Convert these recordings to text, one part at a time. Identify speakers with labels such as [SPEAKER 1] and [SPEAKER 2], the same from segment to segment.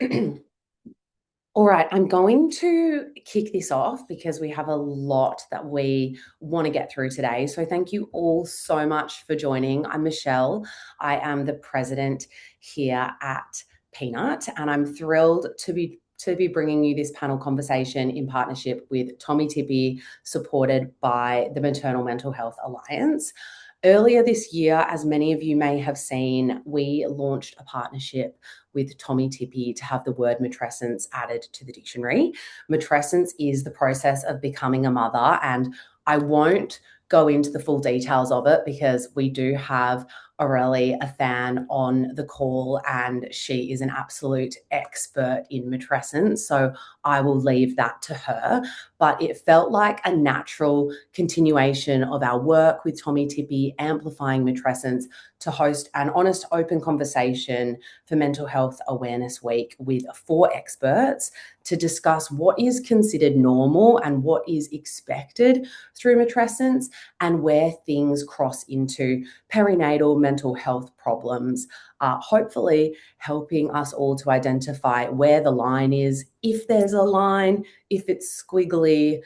[SPEAKER 1] All right, I'm going to kick this off because we have a lot that we want to get through today. So, thank you all so much for joining. I'm Michelle. I am the president here at Peanut, and I'm thrilled to be bringing you this panel conversation in partnership with Tommee Tippee, supported by the Maternal Mental Health Alliance. Earlier this year, as many of you may have seen, we launched a partnership with Tommee Tippee to have the word matrescence added to the dictionary. Matrescence is the process of becoming a mother, and I won't go into the full details of it because we do have Aurelie Athan on the call, and she is an absolute expert in matrescence. So I will leave that to her. But it felt like a natural continuation of our work with Tommee Tippee, amplifying matrescence, to host an honest, open conversation for Mental Health Awareness Week with 4 experts to discuss what is considered normal and what is expected through matrescence, and where things cross into perinatal mental health problems, hopefully helping us all to identify where the line is, if there's a line, if it's squiggly,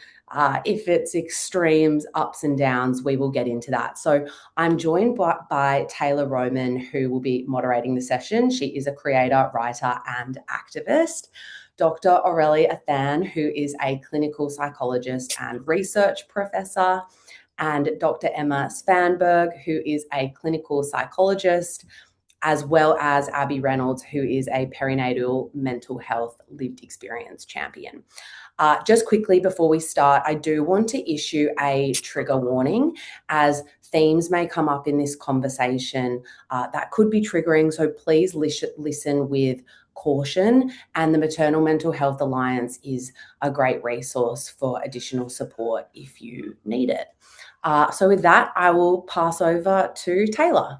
[SPEAKER 1] if it's extremes, ups and downs. We will get into that. So I'm joined by Taylor Roman, who will be moderating the session. She is a creator, writer, and activist. Dr. Aurelie Athan, who is a clinical psychologist and research professor, and Dr. Emma Svanberg, who is a clinical psychologist, as well as Abi Reynolds, who is a perinatal mental health lived experience champion. Just quickly before we start, I do want to issue a trigger warning, as themes may come up in this conversation that could be triggering. So please listen with caution. And the Maternal Mental Health Alliance is a great resource for additional support if you need it. So with that, I will pass over to Taylor.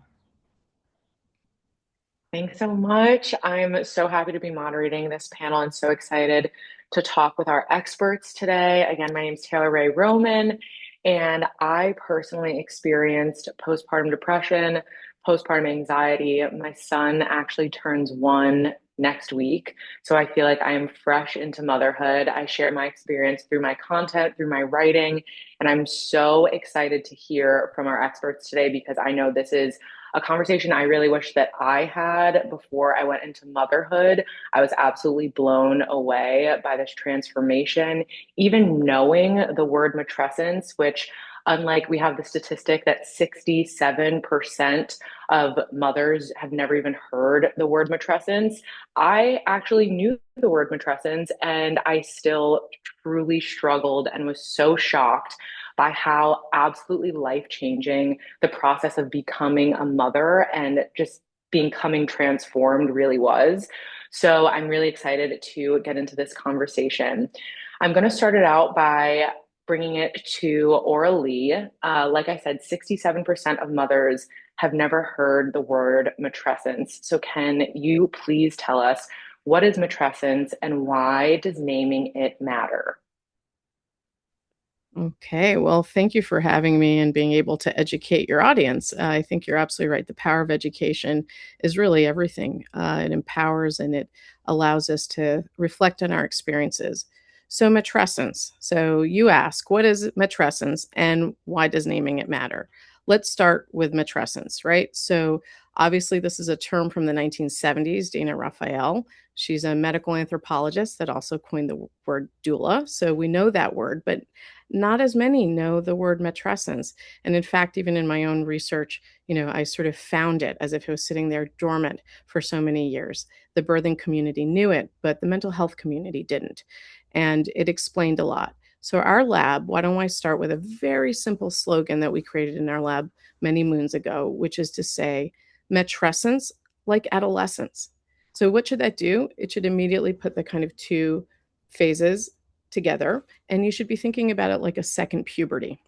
[SPEAKER 2] Thanks so much. I'm so happy to be moderating this panel and so excited to talk with our experts today. Again, my name is Taylor Rae Roman, and I personally experienced postpartum depression, postpartum anxiety. My son actually turns 1 next week, so I feel like I am fresh into motherhood. I share my experience through my content, through my writing, and I'm so excited to hear from our experts today because I know this is a conversation I really wish that I had before I went into motherhood. I was absolutely blown away by this transformation. Even knowing the word matrescence, which, unlike, we have the statistic that 67% of mothers have never even heard the word matrescence, I actually knew the word matrescence, and I still truly struggled and was so shocked by how absolutely life-changing the process of becoming a mother and just becoming transformed really was. So I'm really excited to get into this conversation. I'm going to start it out by bringing it to Aurelie. Like I said, 67% of mothers have never heard the word matrescence. So can you please tell us, what is matrescence and why does naming it matter?
[SPEAKER 3] Okay, well, thank you for having me and being able to educate your audience. I think you're absolutely right. The power of education is really everything. It empowers and it allows us to reflect on our experiences. So, matrescence. So, you ask, what is matrescence and why does naming it matter? Let's start with matrescence, right? So, obviously, this is a term from the 1970s, Dana Raphael. She's a medical anthropologist that also coined the word doula. So, we know that word, but not as many know the word matrescence. And in fact, even in my own research, I sort of found it as if it was sitting there dormant for so many years. The birthing community knew it, but the mental health community didn't. And it explained a lot. So, our lab, why don't I start with a very simple slogan that we created in our lab many moons ago, which is to say, matrescence like adolescence. So, what should that do? It should immediately put the kind of two phases together, and you should be thinking about it like a second puberty.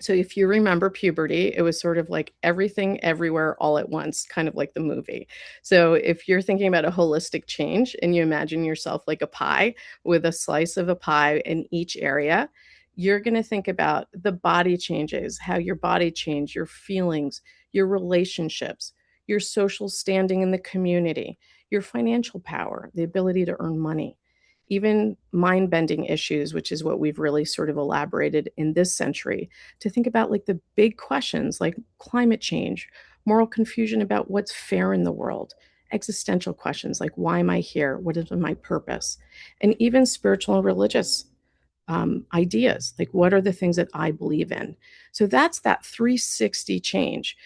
[SPEAKER 3] So if you remember puberty, it was sort of like everything everywhere all at once, kind of like the movie. So if you're thinking about a holistic change and you imagine yourself like a pie with a slice of a pie in each area, you're going to think about the body changes, how your body changed, your feelings, your relationships, your social standing in the community, your financial power, the ability to earn money, even mind bending issues, which is what we've really sort of elaborated in this century, to think about like the big questions like climate change, moral confusion about what's fair in the world, existential questions like why am I here? What is my purpose? And even spiritual and religious ideas like what are the things that I believe in. So that's that 360 change.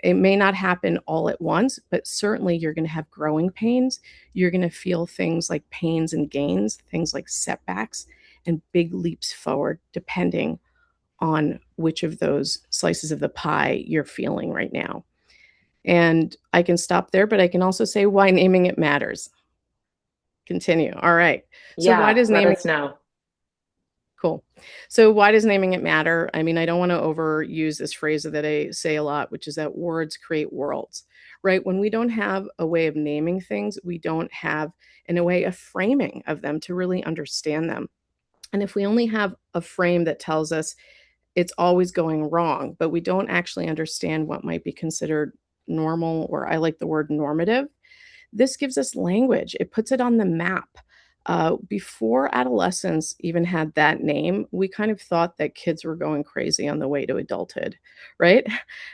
[SPEAKER 3] It may not happen all at once, but certainly you're going to have growing pains. You're going to feel things like pains and gains, things like setbacks and big leaps forward, depending on which of those slices of the pie you're feeling right now. And I can stop there, but I can also say why naming it matters. Continue. All right. So why
[SPEAKER 2] Yeah,
[SPEAKER 3] does
[SPEAKER 2] let
[SPEAKER 3] naming
[SPEAKER 2] us know.
[SPEAKER 3] Cool. So why does naming it matter? I mean, I don't want to overuse this phrase that I say a lot, which is that words create worlds, right? When we don't have a way of naming things, we don't have, in a way, a framing of them to really understand them. And if we only have a frame that tells us it's always going wrong, but we don't actually understand what might be considered normal, or I like the word normative, this gives us language. It puts it on the map. Before adolescence even had that name, we kind of thought that kids were going crazy on the way to adulthood, right?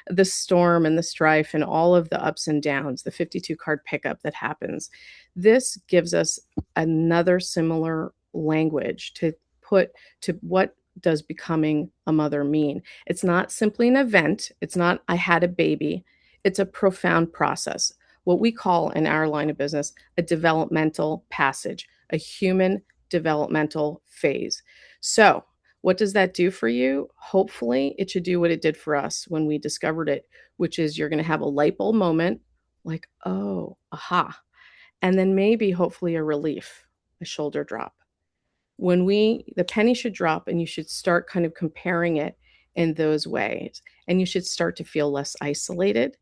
[SPEAKER 3] The storm and the strife and all of the ups and downs, the 52 card pickup that happens. This gives us another similar language to put to what does becoming a mother mean. It's not simply an event, it's not, I had a baby, it's a profound process, what we call in our line of business a developmental passage, a human developmental phase. So, what does that do for you? Hopefully, it should do what it did for us when we discovered it, which is you're going to have a light bulb moment like, oh, aha. And then maybe, hopefully, a relief, a shoulder drop. The penny should drop and you should start kind of comparing it in those ways. And you should start to feel less isolated.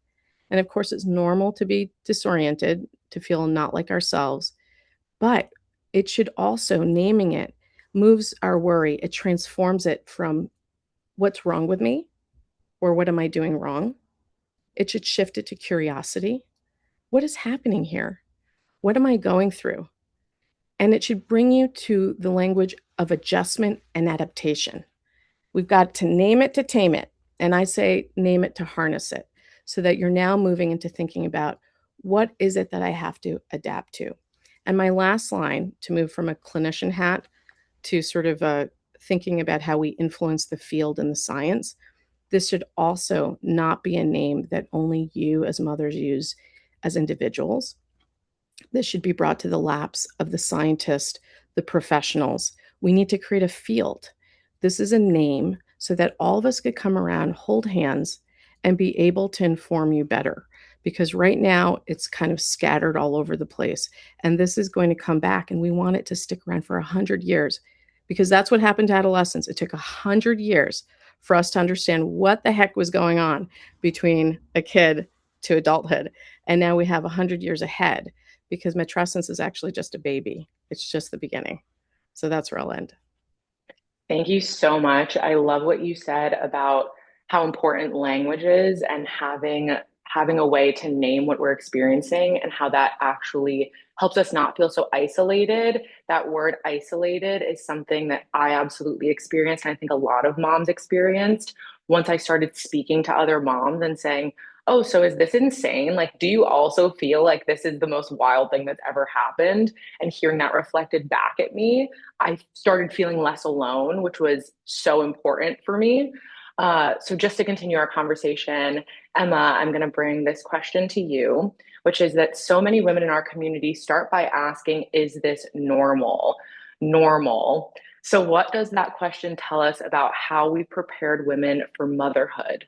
[SPEAKER 3] And of course, it's normal to be disoriented, to feel not like ourselves, but it should also, naming it, moves our worry. It transforms it from what's wrong with me or what am I doing wrong? It should shift it to curiosity. What is happening here? What am I going through? And it should bring you to the language of adjustment and adaptation. We've got to name it to tame it. And I say name it to harness it so that you're now moving into thinking about what is it that I have to adapt to. And my last line to move from a clinician hat to sort of thinking about how we influence the field and the science, this should also not be a name that only you as mothers use as individuals. This should be brought to the laps of the scientist, the professionals. We need to create a field. This is a name so that all of us could come around, hold hands, and be able to inform you better. Because right now it's kind of scattered all over the place. And this is going to come back, and we want it to stick around for 100 years because that's what happened to adolescence. It took 100 years for us to understand what the heck was going on between a kid to adulthood. And now we have 100 years ahead because matrescence is actually just a baby. It's just the beginning. So that's where I'll end.
[SPEAKER 2] Thank you so much. I love what you said about how important language is and having a way to name what we're experiencing and how that actually helps us not feel so isolated. That word isolated is something that I absolutely experienced, and I think a lot of moms experienced once I started speaking to other moms and saying, "Oh, so is this insane? Like, do you also feel like this is the most wild thing that's ever happened?" And hearing that reflected back at me, I started feeling less alone, which was so important for me. So, just to continue our conversation, Emma, I'm going to bring this question to you, which is that so many women in our community start by asking, is this normal? Normal. So, what does that question tell us about how we prepared women for motherhood?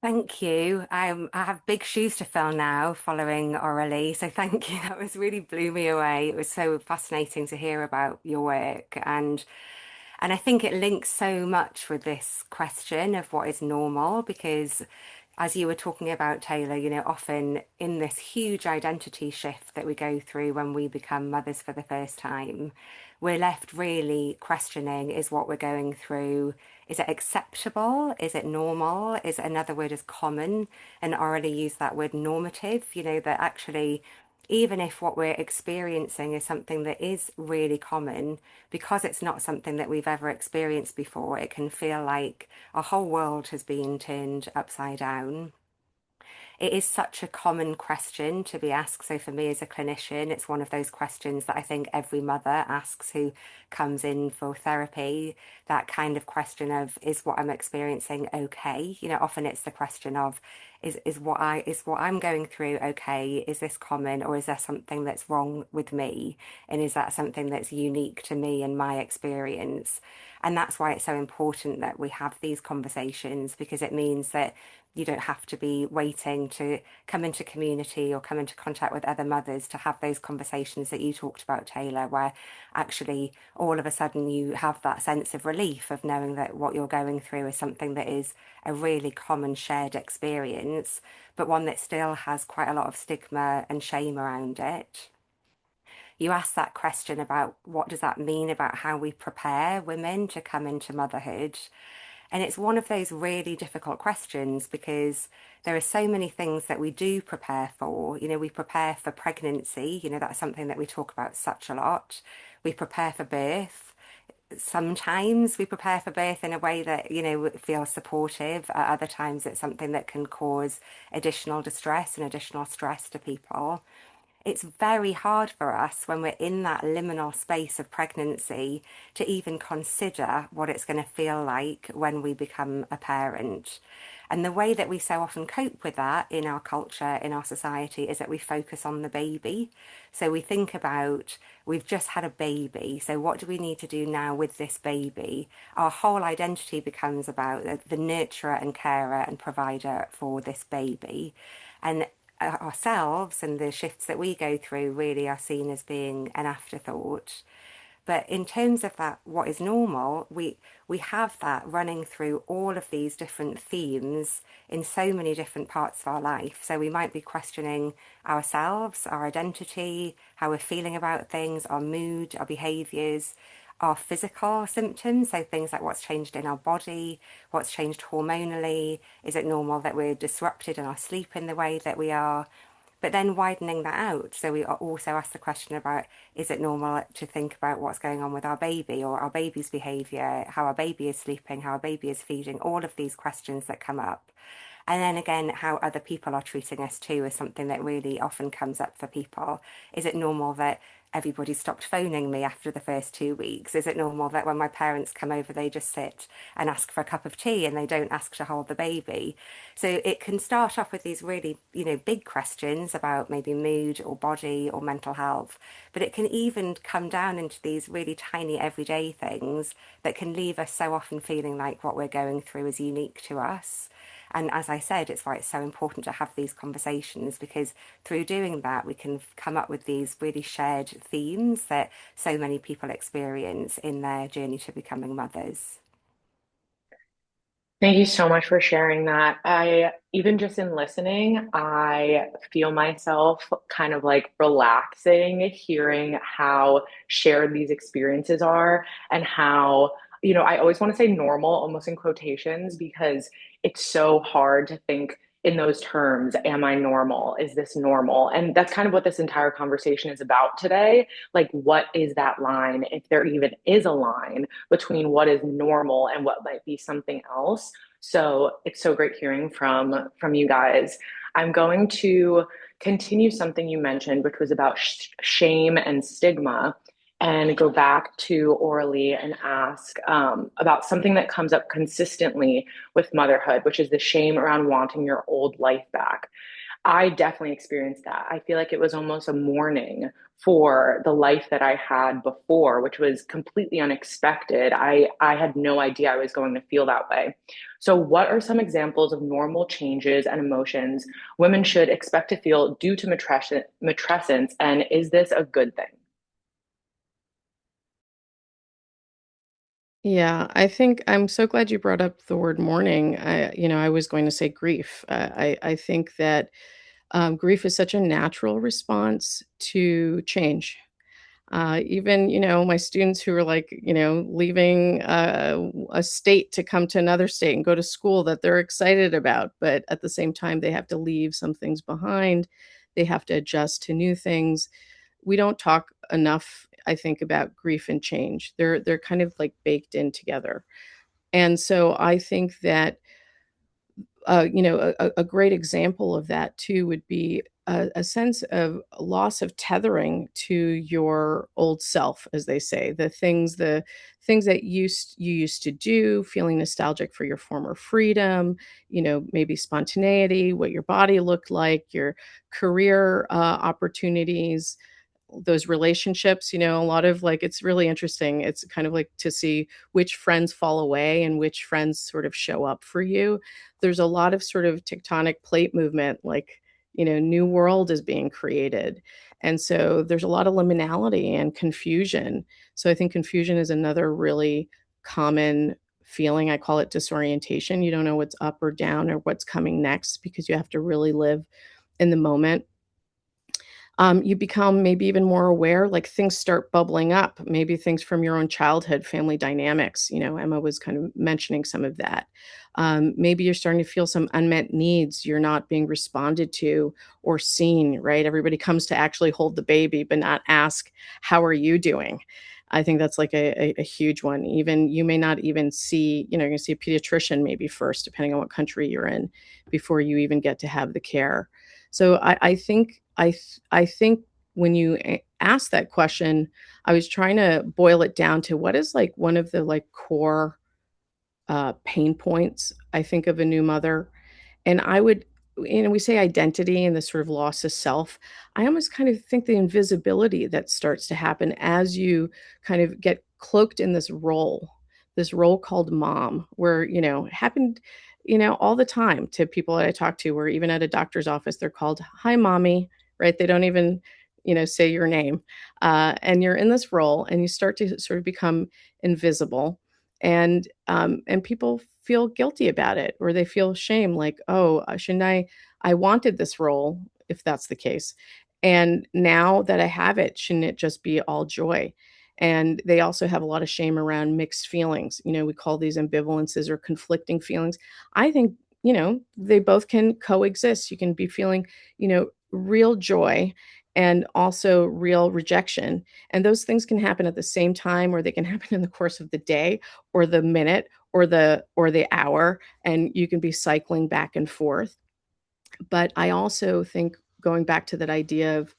[SPEAKER 4] Thank you. I have big shoes to fill now following Aurelie. So thank you. That was really blew me away. It was so fascinating to hear about your work and I think it links so much with this question of what is normal because as you were talking about, Taylor, often in this huge identity shift that we go through when we become mothers for the first time, we're left really questioning, is what we're going through, is it acceptable? Is it normal? Is it, another word is common? And Aurelie used that word normative, that actually even if what we're experiencing is something that is really common, because it's not something that we've ever experienced before, it can feel like our whole world has been turned upside down. It is such a common question to be asked. So for me as a clinician, it's one of those questions that I think every mother asks who comes in for therapy. That kind of question of, is what I'm experiencing okay? You know, often it's the question of, is what I'm going through okay? Is this common, or is there something that's wrong with me? And is that something that's unique to me and my experience? And that's why it's so important that we have these conversations, because it means that you don't have to be waiting to come into community or come into contact with other mothers to have those conversations that you talked about, Taylor, where actually all of a sudden you have that sense of relief of knowing that what you're going through is something that is a really common shared experience, but one that still has quite a lot of stigma and shame around it. You asked that question about what does that mean about how we prepare women to come into motherhood. And it's one of those really difficult questions because there are so many things that we do prepare for. You know, we prepare for pregnancy, you know, that's something that we talk about such a lot. We prepare for birth. Sometimes we prepare for birth in a way that, you know, feels supportive. At other times, it's something that can cause additional distress and additional stress to people. It's very hard for us when we're in that liminal space of pregnancy to even consider what it's going to feel like when we become a parent. And the way that we so often cope with that in our culture, in our society, is that we focus on the baby. So we think about, we've just had a baby, so what do we need to do now with this baby? Our whole identity becomes about the nurturer and carer and provider for this baby. And ourselves and the shifts that we go through really are seen as being an afterthought. But in terms of that, what is normal, we have that running through all of these different themes in so many different parts of our life. So we might be questioning ourselves, our identity, how we're feeling about things, our mood, our behaviours, our physical symptoms. So things like what's changed in our body, what's changed hormonally. Is it normal that we're disrupted in our sleep in the way that we are? But then widening that out. So we also ask the question about, is it normal to think about what's going on with our baby or our baby's behaviour, how our baby is sleeping, how our baby is feeding, all of these questions that come up. And then again, how other people are treating us too is something that really often comes up for people. Is it normal that everybody stopped phoning me after the first 2 weeks? Is it normal that when my parents come over, they just sit and ask for a cup of tea and they don't ask to hold the baby? So it can start off with these really, you know, big questions about maybe mood or body or mental health, but it can even come down into these really tiny everyday things that can leave us so often feeling like what we're going through is unique to us. And as I said, it's why it's so important to have these conversations, because through doing that, we can come up with these really shared themes that so many people experience in their journey to becoming mothers.
[SPEAKER 2] Thank you so much for sharing that. Even just in listening, I feel myself kind of like relaxing, hearing how shared these experiences are and how, I always want to say normal, almost in quotations, because it's so hard to think in those terms. Am I normal? Is this normal? And that's kind of what this entire conversation is about today. Like, what is that line, if there even is a line between what is normal and what might be something else? So it's so great hearing from you guys. I'm going to continue something you mentioned, which was about shame and stigma, and go back to Aurelie and ask about something that comes up consistently with motherhood, which is the shame around wanting your old life back. I definitely experienced that. I feel like it was almost a mourning for the life that I had before, which was completely unexpected. I had no idea I was going to feel that way. So, what are some examples of normal changes and emotions women should expect to feel due to matrescence, and is this a good thing?
[SPEAKER 3] Yeah, I think I'm so glad you brought up the word mourning. I was going to say grief. I think that grief is such a natural response to change. Even, my students who are like, leaving a state to come to another state and go to school that they're excited about, but at the same time, they have to leave some things behind They have to adjust to new things. We don't talk enough, I think, about grief and change. They're kind of like baked in together. And so I think that a great example of that too would be a sense of loss of tethering to your old self, as they say, the things that you used to do, feeling nostalgic for your former freedom, maybe spontaneity, what your body looked like, your career opportunities, those relationships. A lot of, like, it's really interesting. It's kind of like to see which friends fall away and which friends sort of show up for you. There's a lot of sort of tectonic plate movement, like, new world is being created. And so there's a lot of liminality and confusion. So I think confusion is another really common feeling. I call it disorientation. You don't know what's up or down or what's coming next because you have to really live in the moment. You become maybe even more aware, like things start bubbling up, maybe things from your own childhood, family dynamics. Emma was kind of mentioning some of that. Maybe you're starting to feel some unmet needs. You're not being responded to or seen, right? Everybody comes to actually hold the baby, but not ask, how are you doing? I think that's like a huge one. Even you may not even see, you're going to see a pediatrician maybe first, depending on what country you're in, before you even get to have the care. So I think when you ask that question, I was trying to boil it down to what is like one of the like core pain points, I think, of a new mother. And I would, we say identity and the sort of loss of self. I almost kind of think the invisibility that starts to happen as you kind of get cloaked in this role called mom, where, it happened, all the time to people that I talk to, where even at a doctor's office, they're called, hi, mommy, right? They don't even, say your name. And you're in this role and you start to sort of become invisible, and people feel guilty about it, or they feel shame, like, oh, shouldn't I wanted this role, if that's the case, and now that I have it, shouldn't it just be all joy? And they also have a lot of shame around mixed feelings. We call these ambivalences or conflicting feelings. I think, they both can coexist. You can be feeling, real joy and also real rejection, and those things can happen at the same time, or they can happen in the course of the day or the minute or the hour, and you can be cycling back and forth. But I also think, going back to that idea of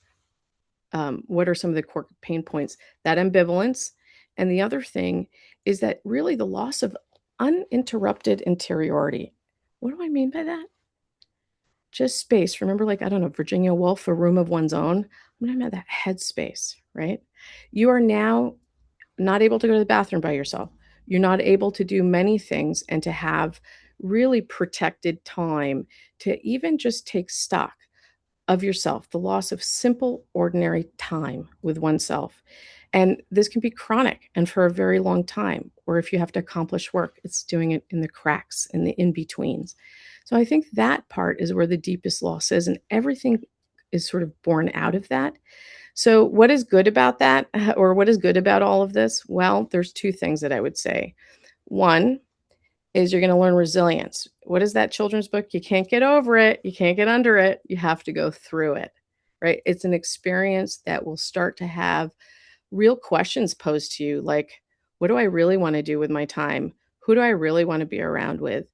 [SPEAKER 3] what are some of the core pain points, that ambivalence, and the other thing is that really the loss of uninterrupted interiority. What do I mean by that? Just space. Remember, like, I don't know, Virginia Woolf, A Room of One's Own. I'm talking about that headspace, right? You are now not able to go to the bathroom by yourself. You're not able to do many things and to have really protected time to even just take stock of yourself, the loss of simple, ordinary time with oneself. And this can be chronic and for a very long time. Or if you have to accomplish work, it's doing it in the cracks, in the in betweens. So I think that part is where the deepest loss is, and everything is sort of born out of that. So, what is good about that, or what is good about all of this? Well, there's two things that I would say. One is you're going to learn resilience. What is that children's book? You can't get over it. You can't get under it. You have to go through it, right? It's an experience that will start to have real questions posed to you, like, what do I really want to do with my time? Who do I really want to be around with?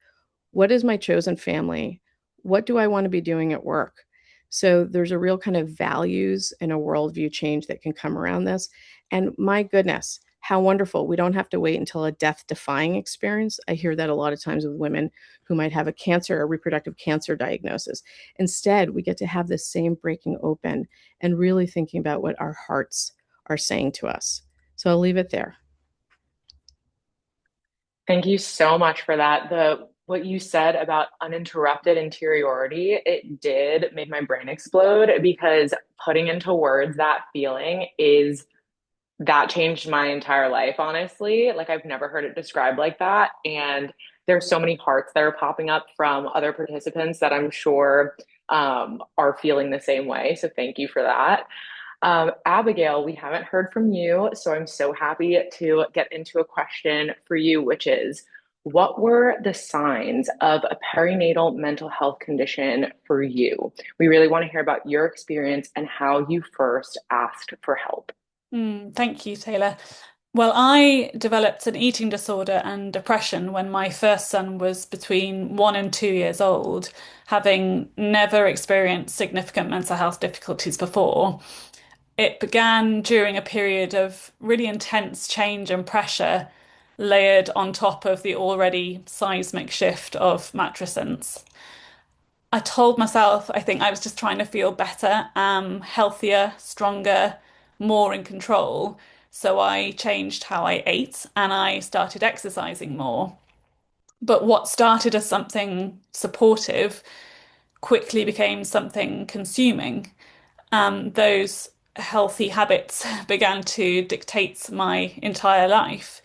[SPEAKER 3] What is my chosen family? What do I want to be doing at work? So there's a real kind of values and a worldview change that can come around this. And my goodness, how wonderful. We don't have to wait until a death defying experience. I hear that a lot of times with women who might have a cancer, a reproductive cancer diagnosis. Instead, we get to have this same breaking open and really thinking about what our hearts are saying to us. So I'll leave it there.
[SPEAKER 2] Thank you so much for that. The what you said about uninterrupted interiority, it did make my brain explode, because putting into words that feeling is that changed my entire life, honestly. Like, I've never heard it described like that. And there's so many hearts that are popping up from other participants that I'm sure are feeling the same way. So thank you for that. Abigail, we haven't heard from you, so I'm so happy to get into a question for you, which is, what were the signs of a perinatal mental health condition for you? We really want to hear about your experience and how you first asked for help.
[SPEAKER 5] Thank you, Taylor. Well, I developed an eating disorder and depression when my first son was between 1 and 2 years old, having never experienced significant mental health difficulties before. It began during a period of really intense change and pressure, layered on top of the already seismic shift of matrescence. I told myself I think I was just trying to feel better, healthier, stronger, more in control. So I changed how I ate and I started exercising more. But what started as something supportive quickly became something consuming. Those healthy habits began to dictate my entire life.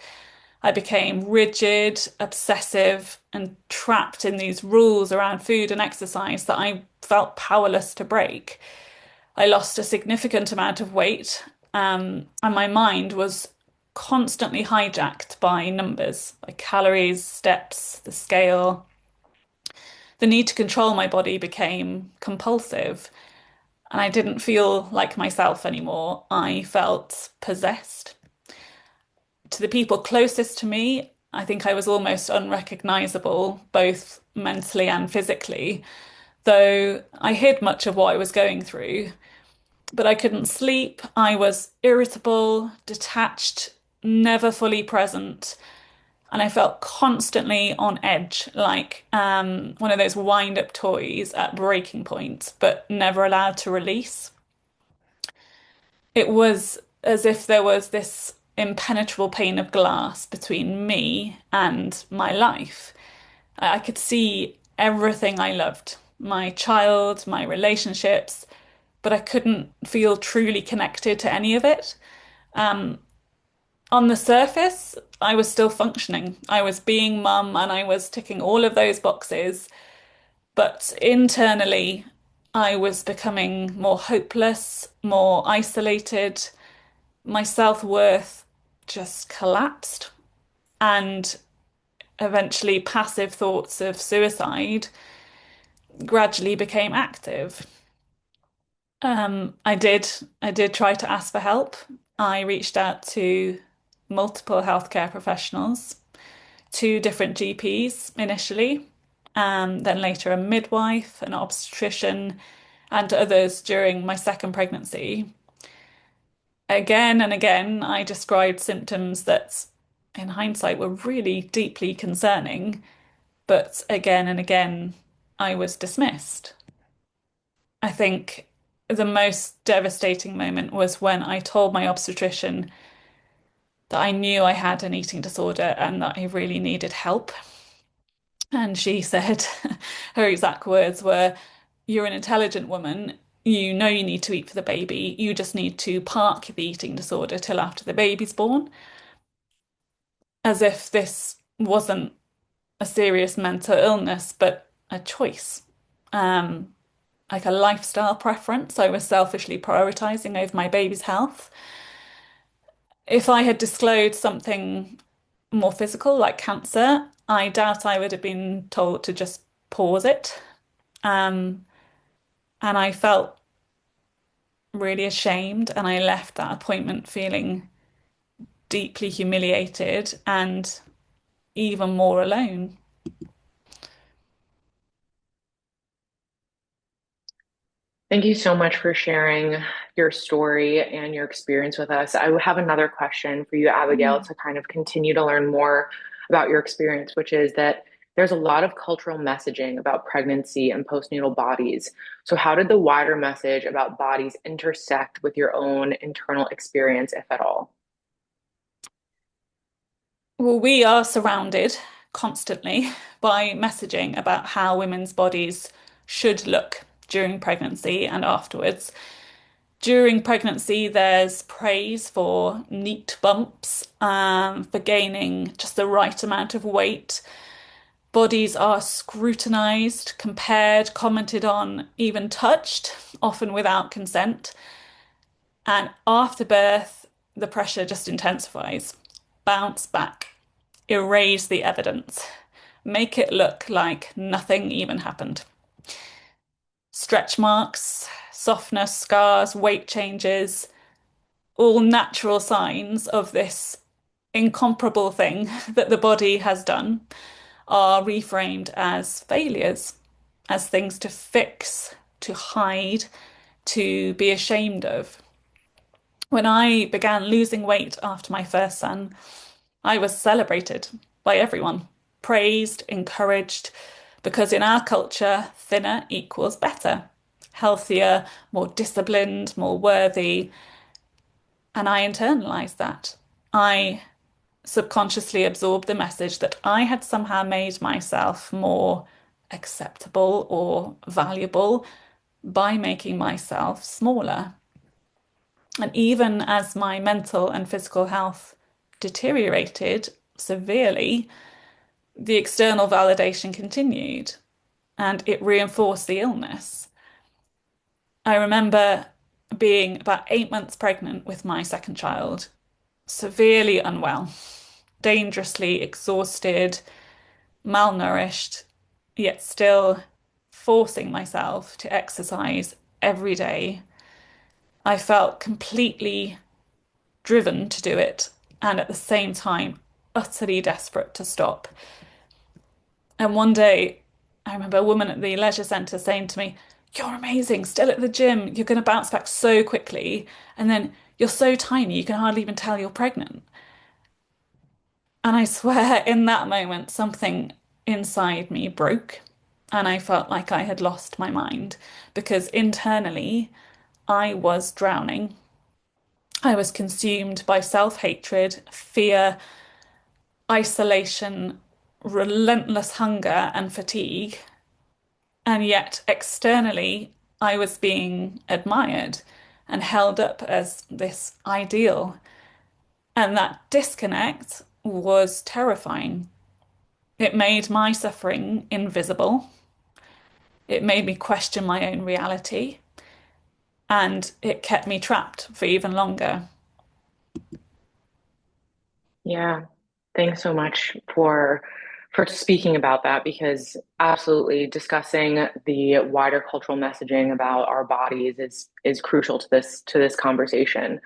[SPEAKER 5] I became rigid, obsessive, and trapped in these rules around food and exercise that I felt powerless to break. I lost a significant amount of weight, and my mind was constantly hijacked by numbers, by calories, steps, the scale. The need to control my body became compulsive, and I didn't feel like myself anymore. I felt possessed. To the people closest to me, I think I was almost unrecognizable, both mentally and physically, though I hid much of what I was going through. But I couldn't sleep. I was irritable, detached, never fully present. And I felt constantly on edge, like one of those wind-up toys at breaking point, but never allowed to release. It was as if there was this impenetrable pane of glass between me and my life. I could see everything I loved, my child, my relationships, but I couldn't feel truly connected to any of it. Um, on the surface, I was still functioning. I was being mum and I was ticking all of those boxes, but internally, I was becoming more hopeless, more isolated. My self-worth just collapsed, and eventually passive thoughts of suicide gradually became active. I did try to ask for help. I reached out to multiple healthcare professionals, two different GPs initially, then later a midwife, an obstetrician, and others during my second pregnancy. Again and again, I described symptoms that, in hindsight, were really deeply concerning, but again and again, I was dismissed. I think the most devastating moment was when I told my obstetrician that I knew I had an eating disorder and that I really needed help. And she said, her exact words were, "You're an intelligent woman. You know you need to eat for the baby. You just need to park the eating disorder till after the baby's born." As if this wasn't a serious mental illness, but a choice. Um, like a lifestyle preference I was selfishly prioritizing over my baby's health. If I had disclosed something more physical, like cancer, I doubt I would have been told to just pause it. Um, and I felt really ashamed, and I left that appointment feeling deeply humiliated and even more alone.
[SPEAKER 2] Thank you so much for sharing your story and your experience with us. I would have another question for you, Abigail,
[SPEAKER 5] Mm.
[SPEAKER 2] to kind of continue to learn more about your experience, which is that there's a lot of cultural messaging about pregnancy and postnatal bodies. So, how did the wider message about bodies intersect with your own internal experience, if at all?
[SPEAKER 5] Well, we are surrounded constantly by messaging about how women's bodies should look during pregnancy and afterwards. During pregnancy, there's praise for neat bumps, for gaining just the right amount of weight. Bodies are scrutinized, compared, commented on, even touched, often without consent. And after birth, the pressure just intensifies. Bounce back. erase the evidence, make it look like nothing even happened. Stretch marks, softness, scars, weight changes, all natural signs of this incomparable thing that the body has done are reframed as failures, as things to fix, to hide, to be ashamed of. When I began losing weight after my first son, I was celebrated by everyone, praised, encouraged, because in our culture, thinner equals better, healthier, more disciplined, more worthy. And I internalized that. I subconsciously absorbed the message that I had somehow made myself more acceptable or valuable by making myself smaller. And even as my mental and physical health deteriorated severely, the external validation continued and it reinforced the illness. I remember being about 8 months pregnant with my second child, severely unwell, dangerously exhausted, malnourished, yet still forcing myself to exercise every day. I felt completely driven to do it and at the same time utterly desperate to stop. And one day, I remember a woman at the leisure centre saying to me, "You're amazing, still at the gym. You're going to bounce back so quickly. And then you're so tiny, you can hardly even tell you're pregnant." And I swear, in that moment, something inside me broke. And I felt like I had lost my mind because internally I was drowning. I was consumed by self-hatred, fear, isolation, relentless hunger, and fatigue. And yet, externally, I was being admired and held up as this ideal. And that disconnect was terrifying. It made my suffering invisible. It made me question my own reality. And it kept me trapped for even longer.
[SPEAKER 2] Yeah, thanks so much for speaking about that because absolutely discussing the wider cultural messaging about our bodies is crucial to this conversation.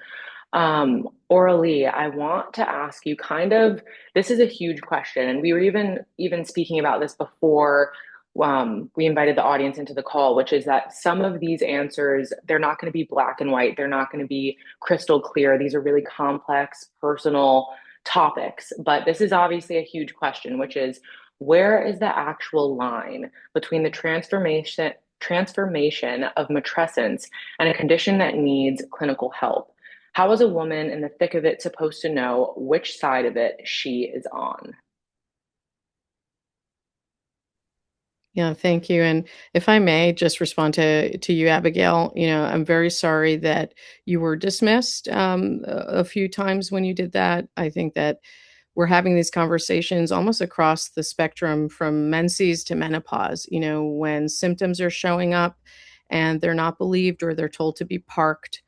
[SPEAKER 2] Aurelie, I want to ask you kind of, this is a huge question, and we were even speaking about this before we invited the audience into the call, which is that some of these answers, they're not going to be black and white. They're not going to be crystal clear. These are really complex, personal topics. But this is obviously a huge question, which is where is the actual line between the transformation of matrescence and a condition that needs clinical help? How is a woman in the thick of it supposed to know which side of it she is on?
[SPEAKER 3] Yeah, thank you. And if I may just respond to you, Abigail, I'm very sorry that you were dismissed a few times when you did that. I think that we're having these conversations almost across the spectrum from menses to menopause, when symptoms are showing up and they're not believed or they're told to be parked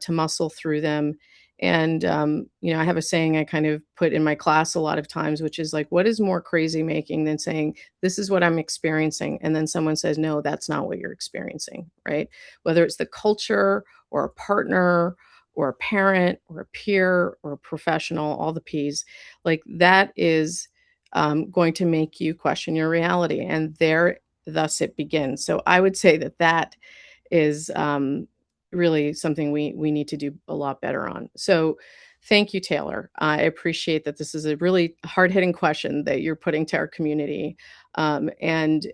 [SPEAKER 3] to muscle through them. And, I have a saying I kind of put in my class a lot of times, which is like, what is more crazy making than saying, this is what I'm experiencing? And then someone says, no, that's not what you're experiencing, right? Whether it's the culture or a partner or a parent or a peer or a professional, all the P's, like that is going to make you question your reality. And thus it begins. So I would say that is really something we need to do a lot better on. So thank you, Taylor. I appreciate that this is a really hard-hitting question that you're putting to our community. And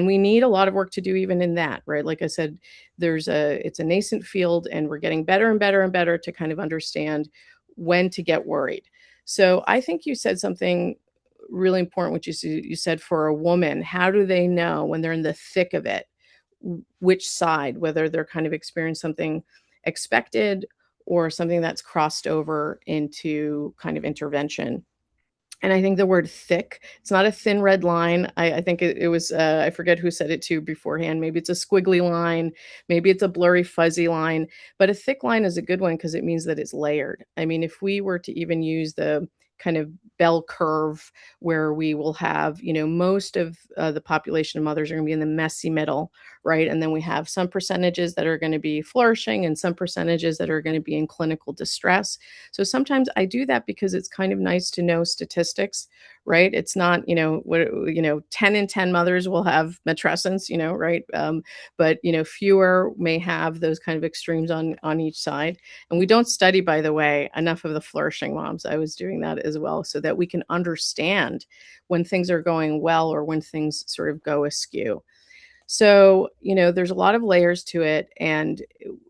[SPEAKER 3] we need a lot of work to do even in that, right? Like I said, it's a nascent field and we're getting better and better and better to kind of understand when to get worried. So I think you said something really important, which is you said for a woman, how do they know when they're in the thick of it, which side, whether they're kind of experiencing something expected or something that's crossed over into kind of intervention. And I think the word thick, it's not a thin red line. I think it was, I forget who said it to beforehand. Maybe it's a squiggly line. Maybe it's a blurry, fuzzy line. But a thick line is a good one because it means that it's layered. I mean, if we were to even use the kind of bell curve where we will have, most of the population of mothers are going to be in the messy middle, right? And then we have some percentages that are going to be flourishing and some percentages that are going to be in clinical distress. So sometimes I do that because it's kind of nice to know statistics, right? It's not, 10 in 10 mothers will have matrescence, right? But, fewer may have those kind of extremes on each side. And we don't study, by the way, enough of the flourishing moms. I was doing that as well so that we can understand when things are going well or when things sort of go askew. So, there's a lot of layers to it, and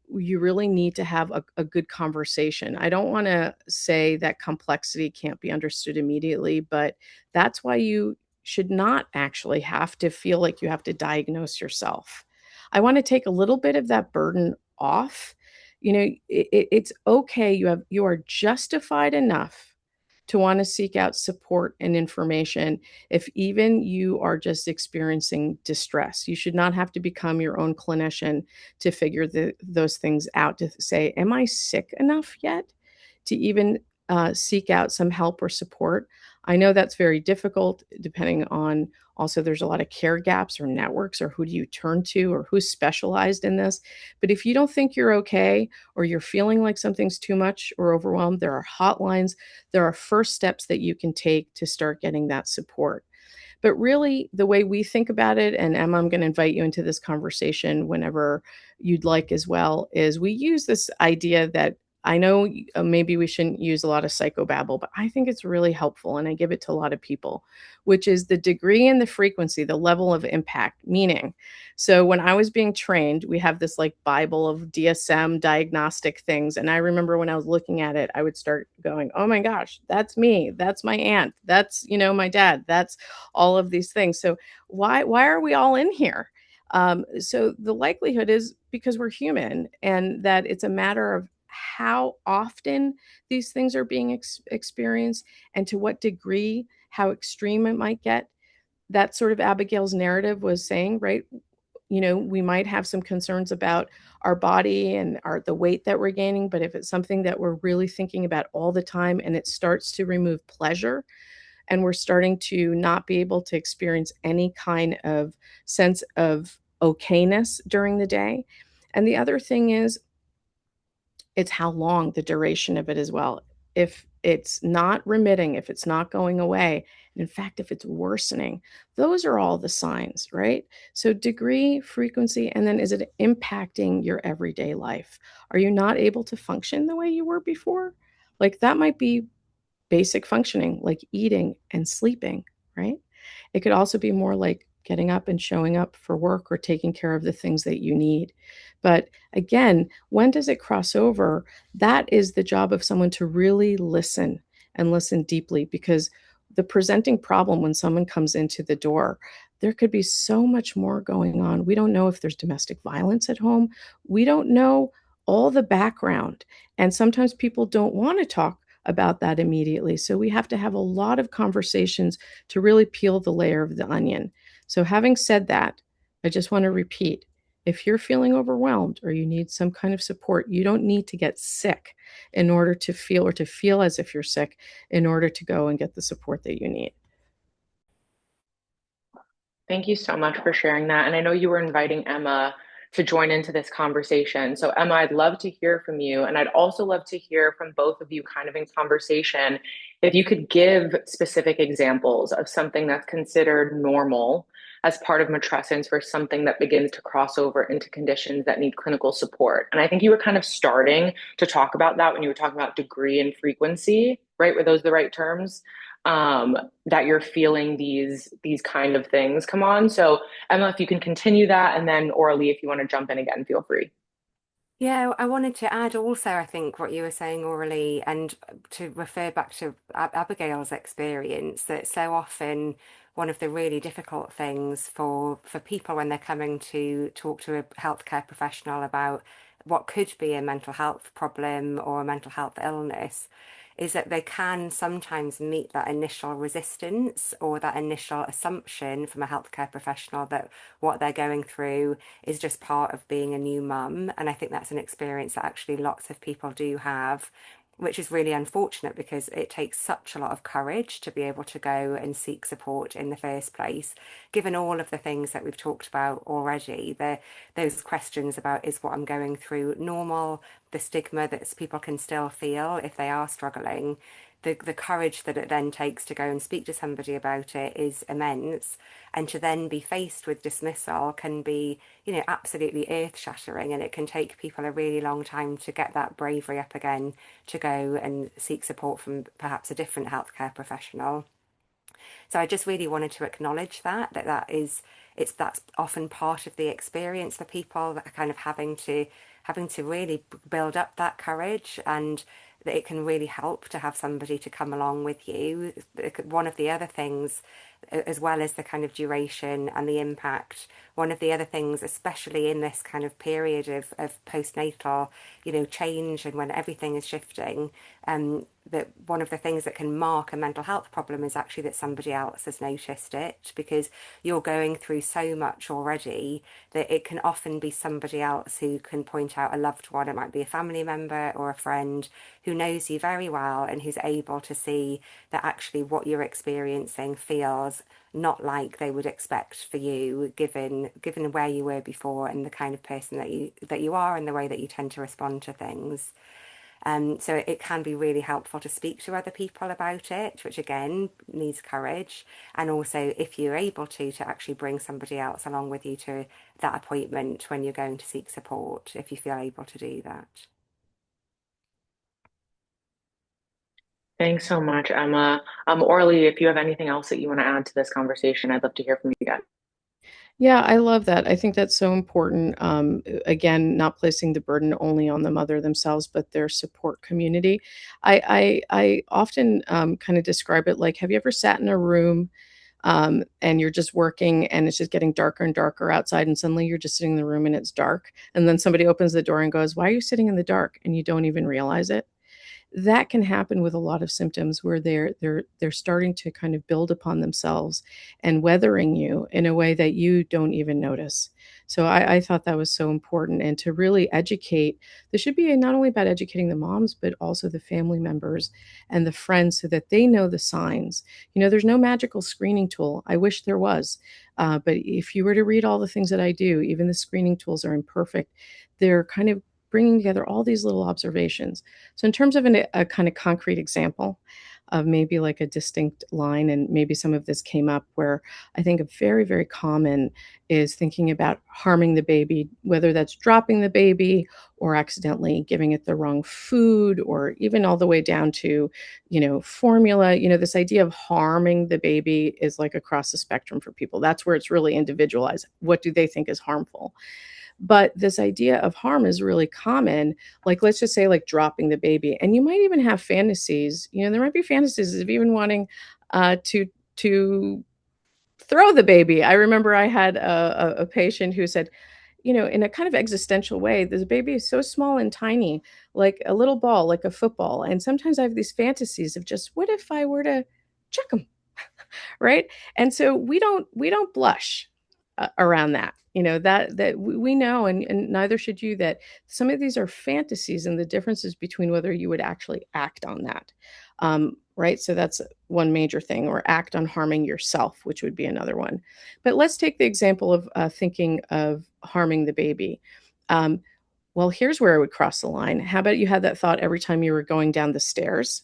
[SPEAKER 3] you really need to have a good conversation. I don't want to say that complexity can't be understood immediately, but that's why you should not actually have to feel like you have to diagnose yourself. I want to take a little bit of that burden off. It's okay. You are justified enough to want to seek out support and information if even you are just experiencing distress. You should not have to become your own clinician to figure those things out, to say, am I sick enough yet to even seek out some help or support? I know that's very difficult depending on, also there's a lot of care gaps or networks, or who do you turn to, or who's specialized in this. But if you don't think you're okay, or you're feeling like something's too much or overwhelmed, there are hotlines, there are first steps that you can take to start getting that support. But really, the way we think about it, and Emma, I'm going to invite you into this conversation whenever you'd like as well, is we use this idea that, I know maybe we shouldn't use a lot of psychobabble, but I think it's really helpful, and I give it to a lot of people, which is the degree and the frequency, the level of impact. Meaning, so when I was being trained, we have this like Bible of DSM diagnostic things. And I remember when I was looking at it, I would start going, oh my gosh, that's me. That's my aunt. That's, my dad. That's all of these things. So why are we all in here? So the likelihood is because we're human, and that it's a matter of how often these things are being experienced and to what degree, how extreme it might get. That sort of Abigail's narrative was saying, right? We might have some concerns about our body and the weight that we're gaining, but if it's something that we're really thinking about all the time and it starts to remove pleasure, and we're starting to not be able to experience any kind of sense of okayness during the day. And the other thing is, it's how long, the duration of it as well. If it's not remitting, if it's not going away, and in fact, if it's worsening, those are all the signs, right? So degree, frequency, and then is it impacting your everyday life? Are you not able to function the way you were before? Like that might be basic functioning, like eating and sleeping, right? It could also be more like getting up and showing up for work or taking care of the things that you need. But again, when does it cross over? That is the job of someone to really listen and listen deeply, because the presenting problem when someone comes into the door, there could be so much more going on. We don't know if there's domestic violence at home. We don't know all the background. And sometimes people don't want to talk about that immediately. So we have to have a lot of conversations to really peel the layer of the onion. So having said that, I just want to repeat, if you're feeling overwhelmed or you need some kind of support, you don't need to get sick in order to feel, or to feel as if you're sick in order to go and get the support that you need.
[SPEAKER 2] Thank you so much for sharing that. And I know you were inviting Emma to join into this conversation. So, Emma, I'd love to hear from you. And I'd also love to hear from both of you kind of in conversation. If you could give specific examples of something that's considered normal as part of matrescence versus something that begins to cross over into conditions that need clinical support. And I think you were kind of starting to talk about that when you were talking about degree and frequency, right? Were those the right terms? That you're feeling these kind of things come on. So Emma, if you can continue that, and then Aurelie, if you want to jump in again, feel free.
[SPEAKER 4] Yeah, I wanted to add also, I think, what you were saying, Aurelie, and to refer back to Abigail's experience, that so often one of the really difficult things for people when they're coming to talk to a healthcare professional about what could be a mental health problem or a mental health illness is that they can sometimes meet that initial resistance or that initial assumption from a healthcare professional that what they're going through is just part of being a new mum. And I think that's an experience that actually lots of people do have. which is really unfortunate because it takes such a lot of courage to be able to go and seek support in the first place, given all of the things that we've talked about already. Those questions about, is what I'm going through normal, the stigma that people can still feel if they are struggling. The courage that it then takes to go and speak to somebody about it is immense. And to then be faced with dismissal can be, absolutely earth-shattering. And it can take people a really long time to get that bravery up again to go and seek support from perhaps a different healthcare professional. So I just really wanted to acknowledge that's often part of the experience for people, that are kind of having to really build up that courage, and that it can really help to have somebody to come along with you. One of the other things, as well as the kind of duration and the impact, one of the other things, especially in this kind of period of postnatal, change, and when everything is shifting, that one of the things that can mark a mental health problem is actually that somebody else has noticed it, because you're going through so much already that it can often be somebody else who can point out a loved one. It might be a family member or a friend who knows you very well and who's able to see that actually what you're experiencing feels not like they would expect for you, given where you were before and the kind of person that you are and the way that you tend to respond to things. So it can be really helpful to speak to other people about it, which again needs courage. And also, if you're able to actually bring somebody else along with you to that appointment when you're going to seek support, if you feel able to do that.
[SPEAKER 2] Thanks so much, Emma. Aurelie, if you have anything else that you want to add to this conversation, I'd love to hear from you guys.
[SPEAKER 3] Yeah, I love that. I think that's so important. Again, not placing the burden only on the mother themselves, but their support community. I often kind of describe it like, have you ever sat in a room and you're just working and it's just getting darker and darker outside, and suddenly you're just sitting in the room and it's dark, and then somebody opens the door and goes, "Why are you sitting in the dark?" and you don't even realize it. That can happen with a lot of symptoms where they're starting to kind of build upon themselves and weathering you in a way that you don't even notice. So I thought that was so important, and to really educate. This should be not only about educating the moms, but also the family members and the friends, so that they know the signs. There's no magical screening tool. I wish there was. But if you were to read all the things that I do, even the screening tools are imperfect. They're kind of bringing together all these little observations. So in terms of a kind of concrete example of maybe like a distinct line, and maybe some of this came up, where I think a very, very common is thinking about harming the baby, whether that's dropping the baby or accidentally giving it the wrong food, or even all the way down to, formula. This idea of harming the baby is like across the spectrum for people. That's where it's really individualized. What do they think is harmful? But this idea of harm is really common. Like, let's just say, like dropping the baby. And you might even have fantasies. There might be fantasies of even wanting to throw the baby. I remember I had a patient who said, in a kind of existential way, this baby is so small and tiny, like a little ball, like a football. And sometimes I have these fantasies of just, what if I were to chuck him? Right? And so we don't blush around that. That we know, and neither should you, that some of these are fantasies, and the differences between whether you would actually act on that. Right? So that's one major thing, or act on harming yourself, which would be another one. But let's take the example of thinking of harming the baby. Well, here's where I would cross the line. How about you had that thought every time you were going down the stairs,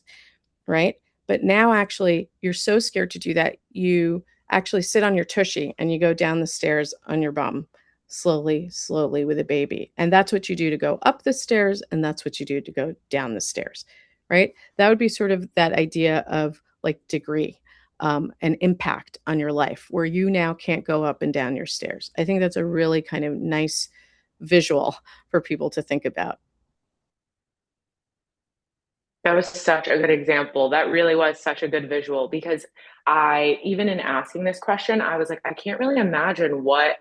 [SPEAKER 3] right? But now actually you're so scared to do that, you actually sit on your tushy and you go down the stairs on your bum, slowly, slowly, with a baby. And that's what you do to go up the stairs, and that's what you do to go down the stairs, right? That would be sort of that idea of like degree, and impact on your life, where you now can't go up and down your stairs. I think that's a really kind of nice visual for people to think about.
[SPEAKER 2] That was such a good example. That really was such a good visual, because even in asking this question, I was like, I can't really imagine what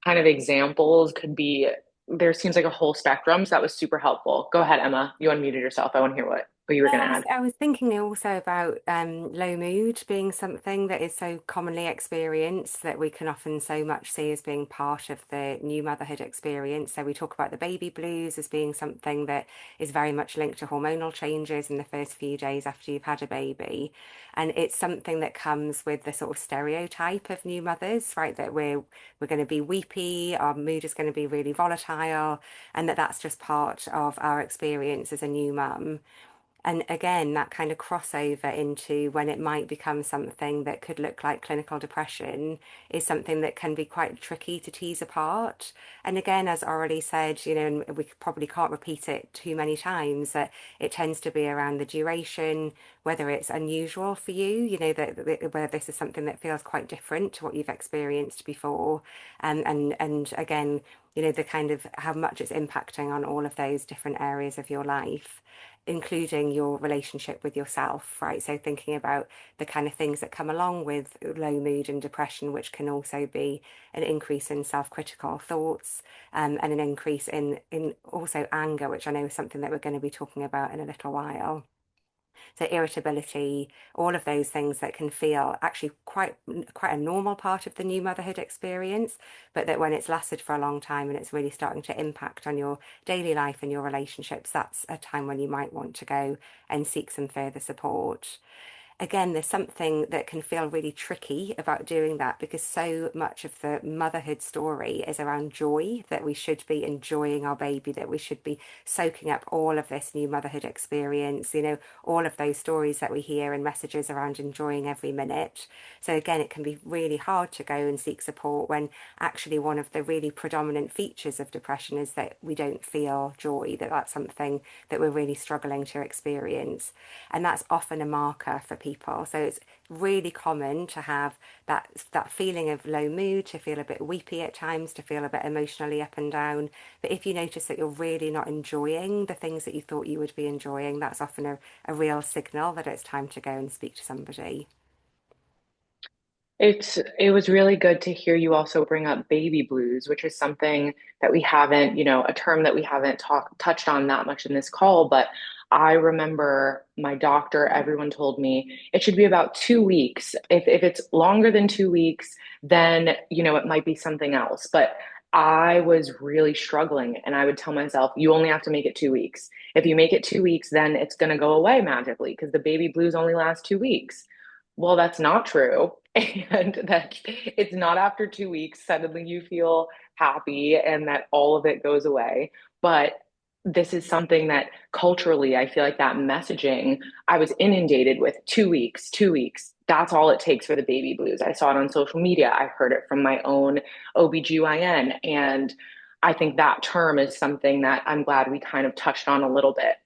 [SPEAKER 2] kind of examples could be. There seems like a whole spectrum. So that was super helpful. Go ahead, Emma. You unmuted yourself. I want to hear what. what you were going to
[SPEAKER 4] Yeah,
[SPEAKER 2] add.
[SPEAKER 4] I was thinking also about low mood being something that is so commonly experienced that we can often so much see as being part of the new motherhood experience. So we talk about the baby blues as being something that is very much linked to hormonal changes in the first few days after you've had a baby. And it's something that comes with the sort of stereotype of new mothers, right? That we're going to be weepy, our mood is going to be really volatile, and that's just part of our experience as a new mum. And again, that kind of crossover into when it might become something that could look like clinical depression is something that can be quite tricky to tease apart. And again, as Aurelie said, and we probably can't repeat it too many times, that it tends to be around the duration, whether it's unusual for you, whether this is something that feels quite different to what you've experienced before. And again, the kind of how much it's impacting on all of those different areas of your life, including your relationship with yourself, right? So thinking about the kind of things that come along with low mood and depression, which can also be an increase in self-critical thoughts, and an increase in also anger, which I know is something that we're going to be talking about in a little while. So irritability, all of those things that can feel actually quite a normal part of the new motherhood experience, but that when it's lasted for a long time and it's really starting to impact on your daily life and your relationships, that's a time when you might want to go and seek some further support. Again, there's something that can feel really tricky about doing that because so much of the motherhood story is around joy, that we should be enjoying our baby, that we should be soaking up all of this new motherhood experience, all of those stories that we hear and messages around enjoying every minute. So again, it can be really hard to go and seek support when actually one of the really predominant features of depression is that we don't feel joy, that's something that we're really struggling to experience. And that's often a marker for people. So it's really common to have that feeling of low mood, to feel a bit weepy at times, to feel a bit emotionally up and down. But if you notice that you're really not enjoying the things that you thought you would be enjoying, that's often a real signal that it's time to go and speak to somebody.
[SPEAKER 2] It was really good to hear you also bring up baby blues, which is something that we haven't, a term that we haven't touched on that much in this call. But I remember my doctor, everyone told me it should be about 2 weeks. If it's longer than 2 weeks, then, it might be something else. But I was really struggling and I would tell myself, you only have to make it 2 weeks. If you make it 2 weeks, then it's going to go away magically because the baby blues only last 2 weeks. Well, that's not true. And that it's not after 2 weeks, suddenly you feel happy and that all of it goes away. But this is something that culturally, I feel like that messaging I was inundated with 2 weeks, 2 weeks. That's all it takes for the baby blues. I saw it on social media. I heard it from my own OBGYN. And I think that term is something that I'm glad we kind of touched on a little bit.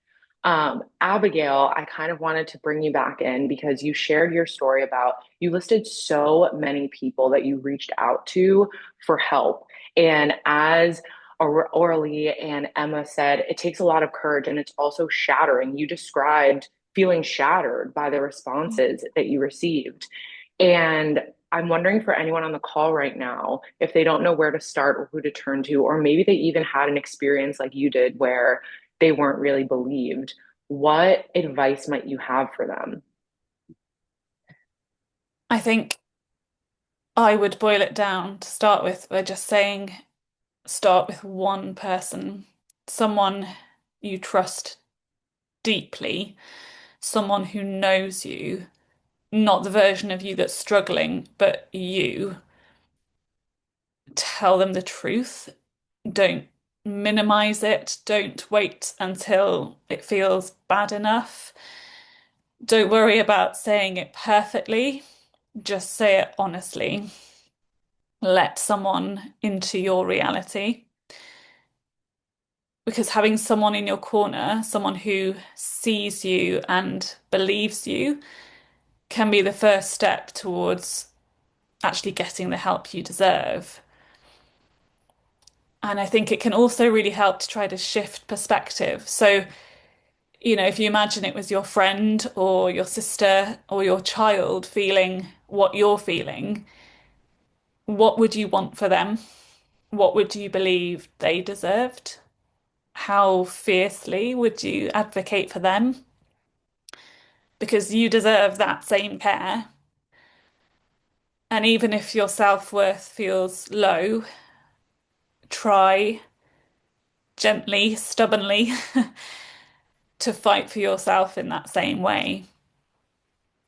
[SPEAKER 2] Abigail, I kind of wanted to bring you back in because you shared your story about you listed so many people that you reached out to for help. And as Aurelie and Emma said, it takes a lot of courage and it's also shattering. You described feeling shattered by the responses that you received. And I'm wondering for anyone on the call right now, if they don't know where to start or who to turn to, or maybe they even had an experience like you did where they weren't really believed, what advice might you have for them?
[SPEAKER 5] I think I would boil it down to start with by just saying start with one person, someone you trust deeply, someone who knows you, not the version of you that's struggling, but you. Tell them the truth. Don't minimize it. Don't wait until it feels bad enough. Don't worry about saying it perfectly. Just say it honestly. Let someone into your reality. Because having someone in your corner, someone who sees you and believes you, can be the first step towards actually getting the help you deserve. And I think it can also really help to try to shift perspective. So, if you imagine it was your friend or your sister or your child feeling what you're feeling, what would you want for them? What would you believe they deserved? How fiercely would you advocate for them? because you deserve that same care. And even if your self-worth feels low, try gently, stubbornly to fight for yourself in that same way.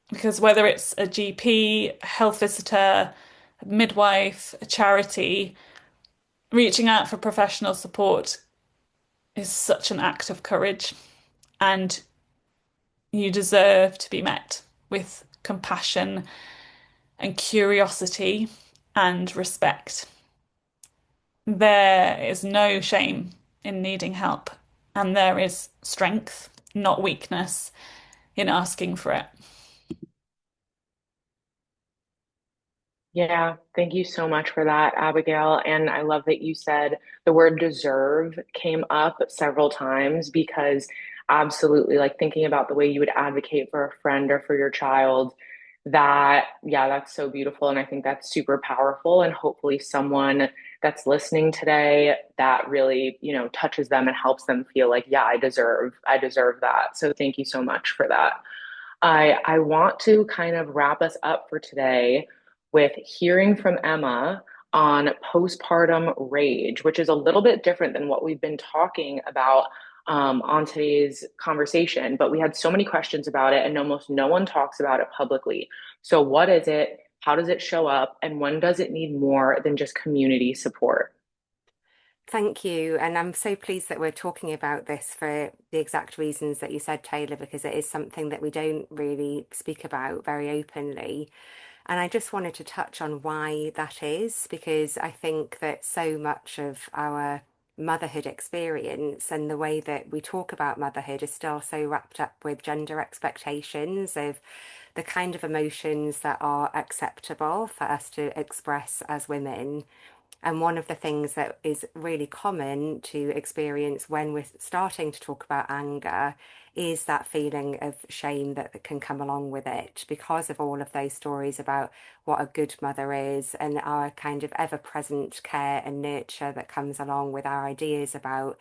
[SPEAKER 5] Because whether it's a GP, a health visitor, a midwife, a charity, reaching out for professional support is such an act of courage. And you deserve to be met with compassion and curiosity and respect. There is no shame in needing help, and there is strength, not weakness, in asking for it.
[SPEAKER 2] Yeah, thank you so much for that, Abigail. And I love that you said the word deserve came up several times because absolutely, like thinking about the way you would advocate for a friend or for your child, yeah, that's so beautiful. And I think that's super powerful. And hopefully, someone that's listening today that really, touches them and helps them feel like, yeah, I deserve that. So thank you so much for that. I want to kind of wrap us up for today with hearing from Emma on postpartum rage, which is a little bit different than what we've been talking about on today's conversation. But we had so many questions about it, and almost no one talks about it publicly. So, what is it? How does it show up? And when does it need more than just community support?
[SPEAKER 4] Thank you. And I'm so pleased that we're talking about this for the exact reasons that you said, Taylor, because it is something that we don't really speak about very openly. And I just wanted to touch on why that is, because I think that so much of our motherhood experience and the way that we talk about motherhood is still so wrapped up with gender expectations of the kind of emotions that are acceptable for us to express as women. And one of the things that is really common to experience when we're starting to talk about anger is that feeling of shame that can come along with it because of all of those stories about what a good mother is and our kind of ever-present care and nurture that comes along with our ideas about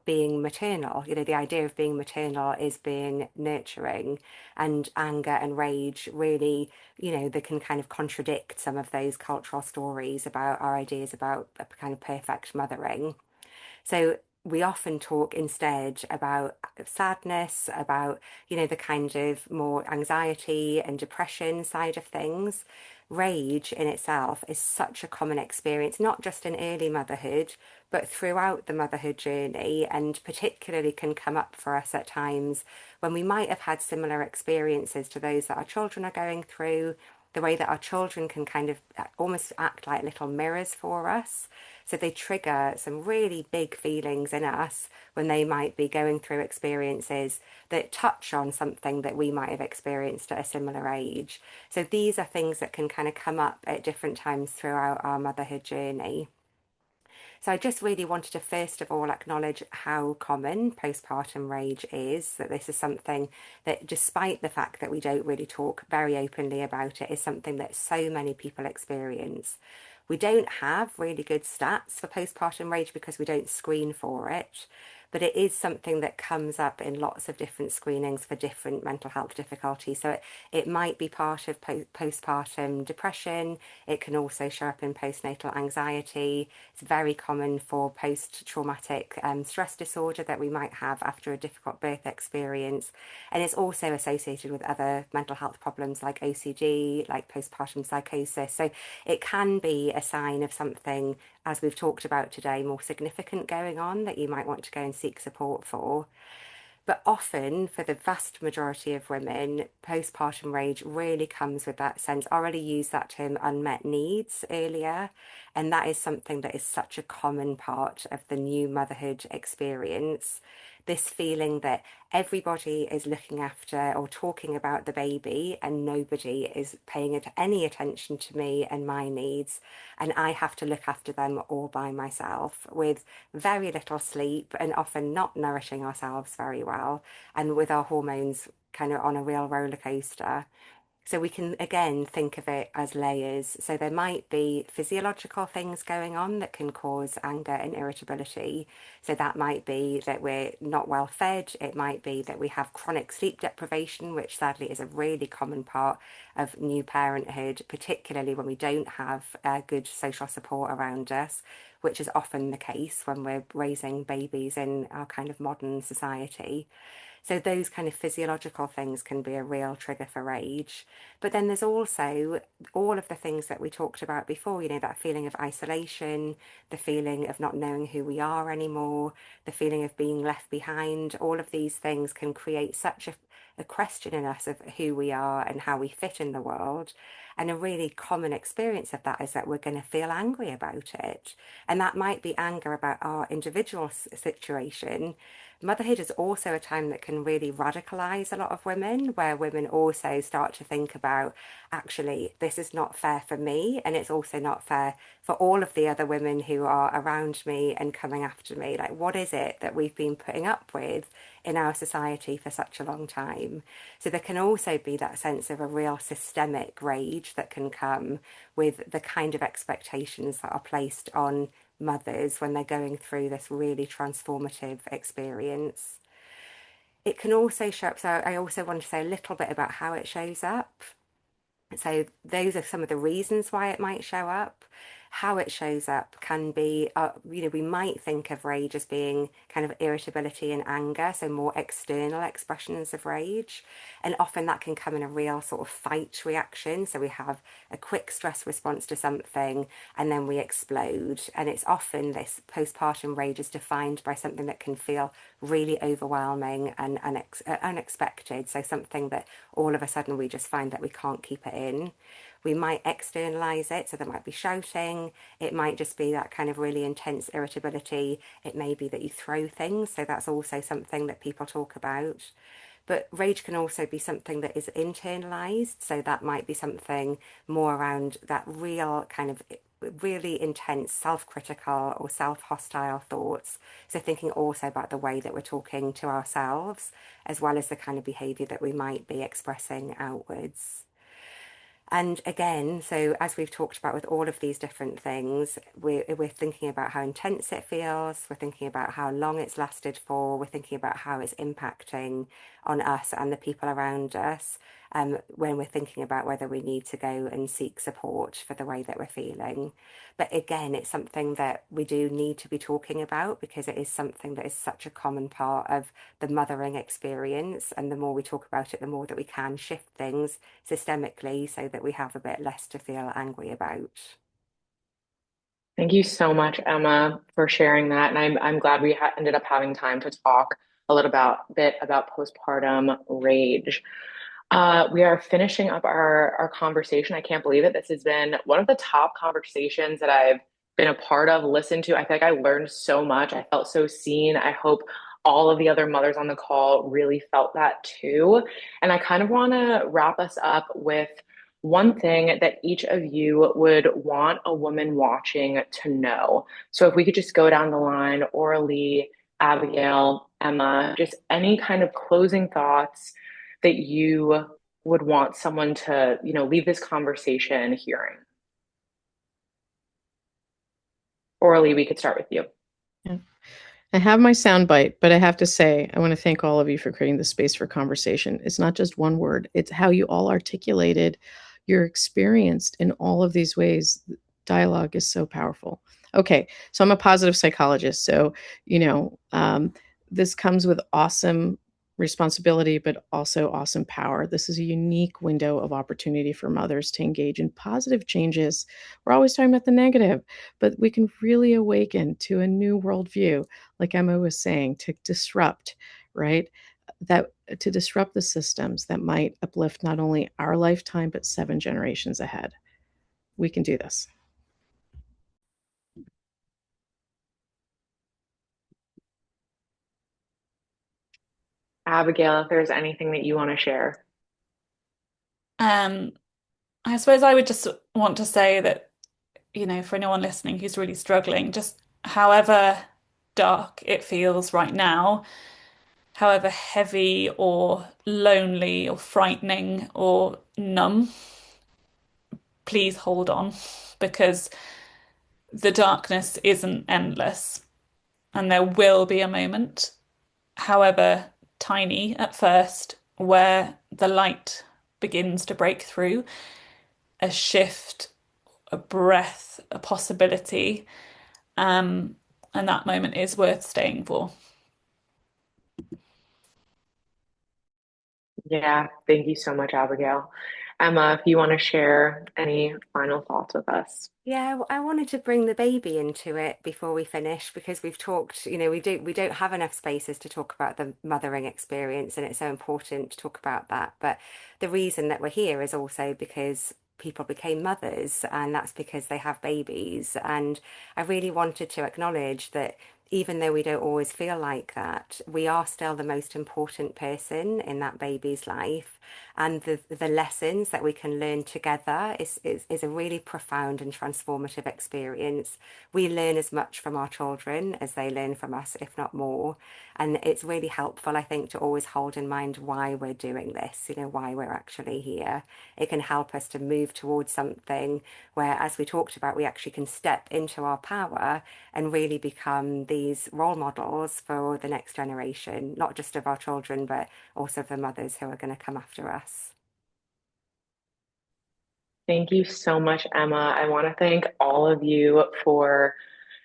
[SPEAKER 4] being maternal. You know, the idea of being maternal is being nurturing, and anger and rage really, they can kind of contradict some of those cultural stories about our ideas about a kind of perfect mothering. So we often talk instead about sadness, about, the kind of more anxiety and depression side of things. Rage in itself is such a common experience, not just in early motherhood, but throughout the motherhood journey, and particularly can come up for us at times when we might have had similar experiences to those that our children are going through, the way that our children can kind of almost act like little mirrors for us. So they trigger some really big feelings in us when they might be going through experiences that touch on something that we might have experienced at a similar age. So these are things that can kind of come up at different times throughout our motherhood journey. So I just really wanted to first of all acknowledge how common postpartum rage is, that this is something that, despite the fact that we don't really talk very openly about it, is something that so many people experience. We don't have really good stats for postpartum rage because we don't screen for it, but it is something that comes up in lots of different screenings for different mental health difficulties. So it might be part of postpartum depression. It can also show up in postnatal anxiety. It's very common for post-traumatic stress disorder that we might have after a difficult birth experience. And it's also associated with other mental health problems like OCD, like postpartum psychosis. So it can be a sign of something, as we've talked about today, more significant going on that you might want to go and seek support for. But often, for the vast majority of women, postpartum rage really comes with that sense. I already used that term unmet needs earlier, and that is something that is such a common part of the new motherhood experience. This feeling that everybody is looking after or talking about the baby and nobody is paying any attention to me and my needs, and I have to look after them all by myself with very little sleep and often not nourishing ourselves very well, and with our hormones kind of on a real roller coaster. So we can again think of it as layers. So there might be physiological things going on that can cause anger and irritability. So that might be that we're not well fed. It might be that we have chronic sleep deprivation, which sadly is a really common part of new parenthood, particularly when we don't have good social support around us, which is often the case when we're raising babies in our kind of modern society. So those kind of physiological things can be a real trigger for rage. But then there's also all of the things that we talked about before, that feeling of isolation, the feeling of not knowing who we are anymore, the feeling of being left behind. All of these things can create such a question in us of who we are and how we fit in the world. And a really common experience of that is that we're going to feel angry about it. And that might be anger about our individual situation. Motherhood is also a time that can really radicalize a lot of women, where women also start to think about, actually, this is not fair for me, and it's also not fair for all of the other women who are around me and coming after me. Like, what is it that we've been putting up with in our society for such a long time? So there can also be that sense of a real systemic rage that can come with the kind of expectations that are placed on mothers when they're going through this really transformative experience. It can also show up, so I also want to say a little bit about how it shows up. So those are some of the reasons why it might show up. How it shows up can be, we might think of rage as being kind of irritability and anger, so more external expressions of rage. And often that can come in a real sort of fight reaction. So we have a quick stress response to something and then we explode. And it's often this postpartum rage is defined by something that can feel really overwhelming and unexpected. So something that all of a sudden we just find that we can't keep it in. We might externalize it, so there might be shouting. It might just be that kind of really intense irritability. It may be that you throw things, so that's also something that people talk about. But rage can also be something that is internalized, so that might be something more around that real kind of really intense self-critical or self-hostile thoughts. So thinking also about the way that we're talking to ourselves, as well as the kind of behavior that we might be expressing outwards. And again, so as we've talked about with all of these different things, we're thinking about how intense it feels, we're thinking about how long it's lasted for, we're thinking about how it's impacting on us and the people around us, when we're thinking about whether we need to go and seek support for the way that we're feeling. But again, it's something that we do need to be talking about because it is something that is such a common part of the mothering experience. And the more we talk about it, the more that we can shift things systemically so that we have a bit less to feel angry about.
[SPEAKER 2] Thank you so much, Emma, for sharing that. And I'm glad we ended up having time to talk a little bit about postpartum rage. We are finishing up our conversation. I can't believe it. This has been one of the top conversations that I've been a part of, listened to. I think I learned so much. I felt so seen. I hope all of the other mothers on the call really felt that too. And I kind of want to wrap us up with one thing that each of you would want a woman watching to know. So if we could just go down the line, Aurelie, Abigail, Emma, just any kind of closing thoughts that you would want someone to, leave this conversation hearing. Aurelie, we could start with you.
[SPEAKER 3] Yeah. I have my soundbite, but I have to say, I want to thank all of you for creating the space for conversation. It's not just one word, it's how you all articulated your experience in all of these ways. Dialogue is so powerful. Okay, so I'm a positive psychologist. So, this comes with awesome responsibility, but also awesome power. This is a unique window of opportunity for mothers to engage in positive changes. We're always talking about the negative, but we can really awaken to a new worldview, like Emma was saying, to disrupt, right? That to disrupt the systems that might uplift not only our lifetime, but 7 generations ahead. We can do this.
[SPEAKER 2] Abigail, if there's anything that you want to share.
[SPEAKER 5] I suppose I would just want to say that, for anyone listening who's really struggling, just however dark it feels right now, however heavy or lonely or frightening or numb, please hold on, because the darkness isn't endless and there will be a moment, however tiny at first, where the light begins to break through, a shift, a breath, a possibility. And that moment is worth staying for.
[SPEAKER 2] Yeah, thank you so much, Abigail. Emma, if you want to share any final thoughts with us.
[SPEAKER 4] Yeah, I wanted to bring the baby into it before we finish because we've talked, we don't have enough spaces to talk about the mothering experience, and it's so important to talk about that. But the reason that we're here is also because people became mothers, and that's because they have babies. And I really wanted to acknowledge that even though we don't always feel like that, we are still the most important person in that baby's life. And the lessons that we can learn together is a really profound and transformative experience. We learn as much from our children as they learn from us, if not more. And it's really helpful, I think, to always hold in mind why we're doing this, why we're actually here. It can help us to move towards something where, as we talked about, we actually can step into our power and really become these role models for the next generation, not just of our children, but also for mothers who are going to come after us.
[SPEAKER 2] Thank you so much, Emma. I want to thank all of you for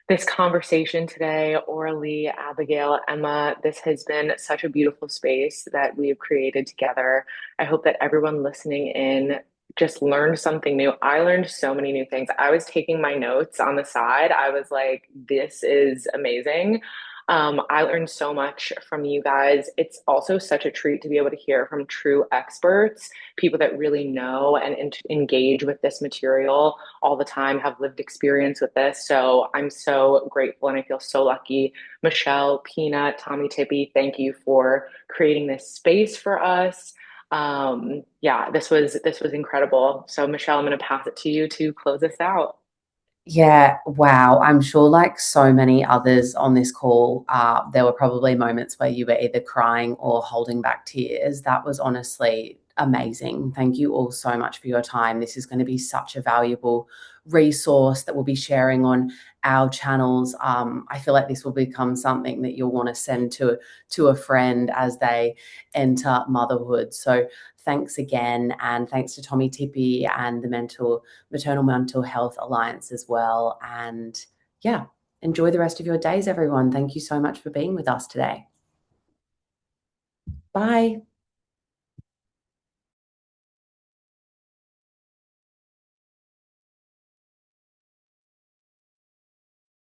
[SPEAKER 2] this conversation today. Aurelie, Abigail, Emma, this has been such a beautiful space that we have created together. I hope that everyone listening in just learned something new. I learned so many new things. I was taking my notes on the side. I was like, this is amazing. I learned so much from you guys. It's also such a treat to be able to hear from true experts, people that really know and engage with this material all the time, have lived experience with this. So I'm so grateful and I feel so lucky. Michelle, Peanut, Tommee, Tippee, thank you for creating this space for us. Yeah, this was incredible. So Michelle, I'm going to pass it to you to close us out.
[SPEAKER 1] Yeah, wow. I'm sure, like so many others on this call, there were probably moments where you were either crying or holding back tears. That was honestly amazing. Thank you all so much for your time. This is going to be such a valuable resource that we'll be sharing on our channels. I feel like this will become something that you'll want to send to a friend as they enter motherhood. So thanks again, and thanks to Tommee, Tippee, and the Maternal Mental Health Alliance as well. And yeah, enjoy the rest of your days, everyone. Thank you so much for being with us today. Bye.